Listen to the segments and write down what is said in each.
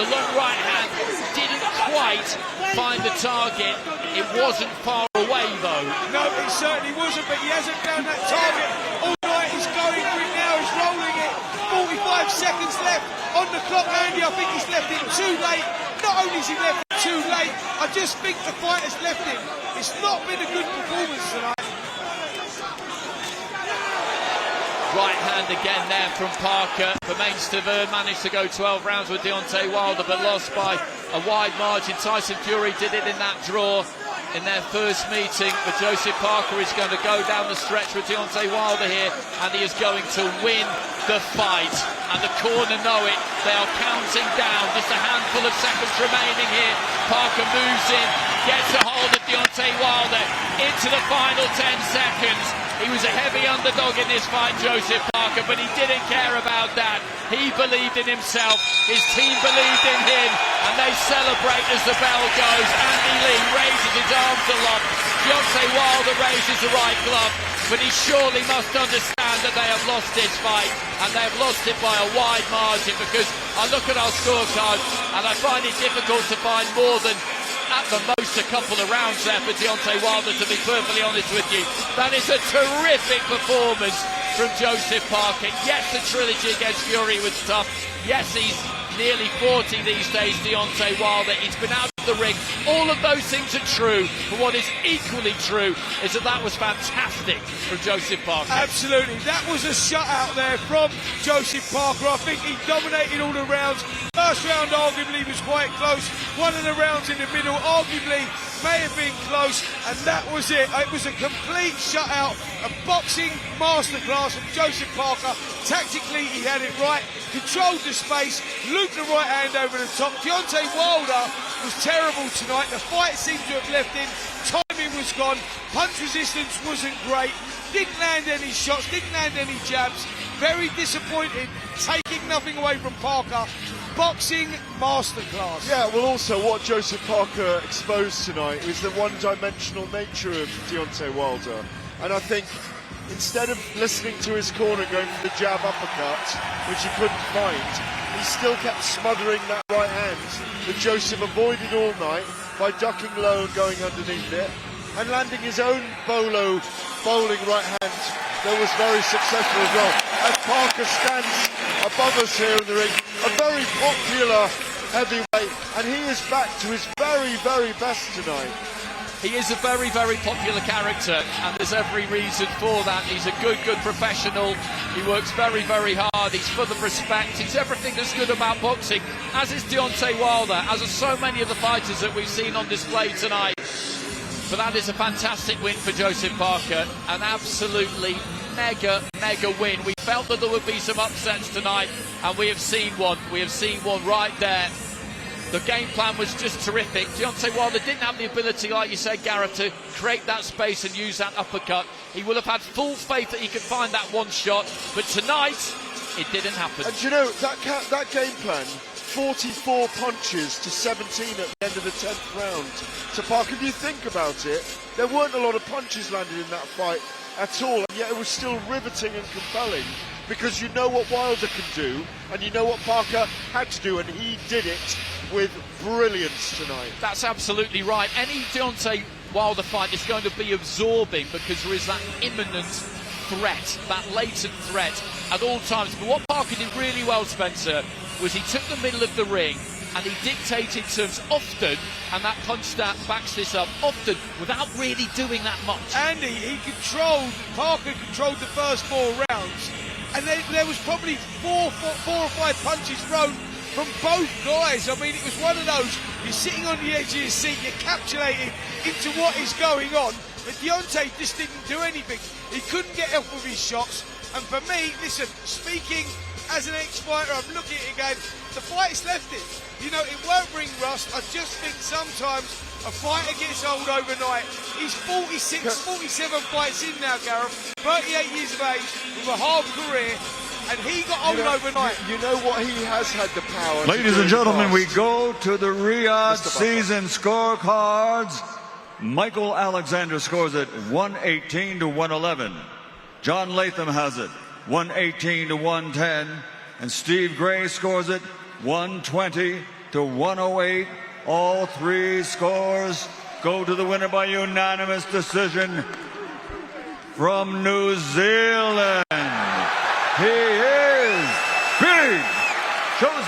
The long right hand didn't quite find the target. It wasn't far away though. No, it certainly wasn't, but he hasn't found that target. All night he's going for it now, he's rolling it. 45 seconds left on the clock, Andy. I think he's left it too late. Not only is he left it too late, I just think the fight has left him. It's not been a good performance tonight. Right hand again there from Parker. Vermain Stavern managed to go 12 rounds with Deontay Wilder, but lost by a wide margin. Tyson Fury did it in that draw in their first meeting, but Joseph Parker is going to go down the stretch with Deontay Wilder here, and he is going to win the fight. And the corner know it. They are counting down. Just a handful of seconds remaining here. Parker moves in, gets a hold of Deontay Wilder into the final 10 seconds. He was a heavy underdog in this fight, Joseph Parker, but he didn't care about that. He believed in himself, his team believed in him, and they celebrate as the bell goes. Andy Lee raises his arms aloft. Deontay Wilder raises the right glove, but he surely must understand that they have lost this fight, and they have lost it by a wide margin, because I look at our scorecard and I find it difficult to find more than at the most a couple of rounds there for Deontay Wilder, to be perfectly honest with you. That is a terrific performance from Joseph Parker. Yes, the trilogy against Fury was tough. Yes, he's nearly 40 these days, Deontay Wilder. He's been out of the ring. All of those things are true, but what is equally true is that that was fantastic from Joseph Parker. Absolutely. That was a shutout there from Joseph Parker. I think he dominated all the rounds. First round arguably was quite close. One of the rounds in the middle arguably may have been close, and that was it. It was a complete shutout, a boxing masterclass from Joseph Parker. Tactically, he had it right, controlled the space, looped the right hand over the top. Deontay Wilder was terrible tonight. The fight seemed to have left him. Timing was gone. Punch resistance wasn't great. Didn't land any shots, didn't land any jabs. Very disappointed, taking nothing away from Parker. Boxing masterclass. Yeah, well, also what Joseph Parker exposed tonight is the one-dimensional nature of Deontay Wilder. And I think instead of listening to his corner going for the jab uppercut, which he couldn't find, he still kept smothering that right hand that Joseph avoided all night by ducking low and going underneath it, and landing his own bowling right hand that was very successful as well. As Parker stands above us here in the ring, a very popular heavyweight, and he is back to his very, very best tonight. He is a very, very popular character, and there's every reason for that. He's a good professional. He works very, very hard. He's full of respect. He's everything that's good about boxing, as is Deontay Wilder, as are so many of the fighters that we've seen on display tonight. But that is a fantastic win for Joseph Parker, an absolutely mega win. We felt that there would be some upsets tonight, and we have seen one. We have seen one right there. The game plan was just terrific. Deontay Wilder didn't have the ability, like you said, Gareth, to create that space and use that uppercut. He will have had full faith that he could find that one shot, but tonight it didn't happen. And you know, that game plan, 44 punches to 17 at the end of the 10th round. So Parker, if you think about it, there weren't a lot of punches landed in that fight at all, and yet it was still riveting and compelling, because you know what Wilder can do, and you know what Parker had to do, and he did it with brilliance tonight. That's absolutely right. Any Deontay Wilder fight is going to be absorbing, because there is that imminent threat, that latent threat at all times. But what Parker did really well, Spencer, was he took the middle of the ring and he dictated terms often, and that punch that backs this up, often without really doing that much. Andy, Parker controlled the first 4 rounds, and there was probably four or five punches thrown from both guys. I mean, it was one of those, you're sitting on the edge of your seat, you're capitulating into what is going on, but Deontay just didn't do anything. He couldn't get off with his shots, and for me, listen, speaking as an ex-fighter, I'm looking at it again, the fight's left it. You know, it won't bring rust. I just think sometimes a fighter gets old overnight. He's 46, 47 fights in now, Gareth, 38 years of age, with a hard career, and he got old overnight. You know what, he has had the power. Ladies and gentlemen, we go to the Riyadh season scorecards. Michael Alexander scores it 118 to 111. John Latham has it 118 to 110, and Steve Gray scores it 120 to 108. All three scores go to the winner by unanimous decision from New Zealand. He is Big Joseph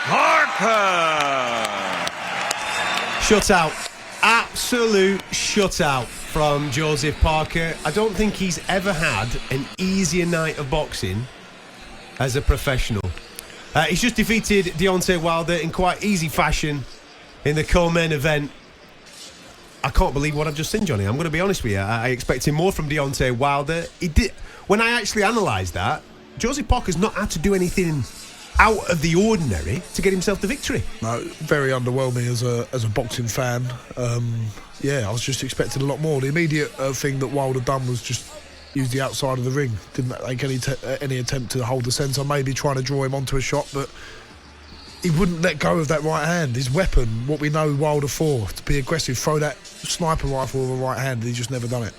Parker. Shutout. Absolute shutout from Joseph Parker. I don't think he's ever had an easier night of boxing as a professional. He's just defeated Deontay Wilder in quite easy fashion in the co-main event. I can't believe what I've just seen, Johnny. I'm going to be honest with you. I expected more from Deontay Wilder. He did. When I actually analysed that, Joseph Parker's not had to do anything out of the ordinary to get himself the victory. No, very underwhelming as a boxing fan. Yeah, I was just expecting a lot more. The immediate thing that Wilder done was just use the outside of the ring. Didn't make any attempt to hold the centre, maybe trying to draw him onto a shot, but he wouldn't let go of that right hand. His weapon, what we know Wilder for, to be aggressive, throw that sniper rifle with a right hand. He's just never done it.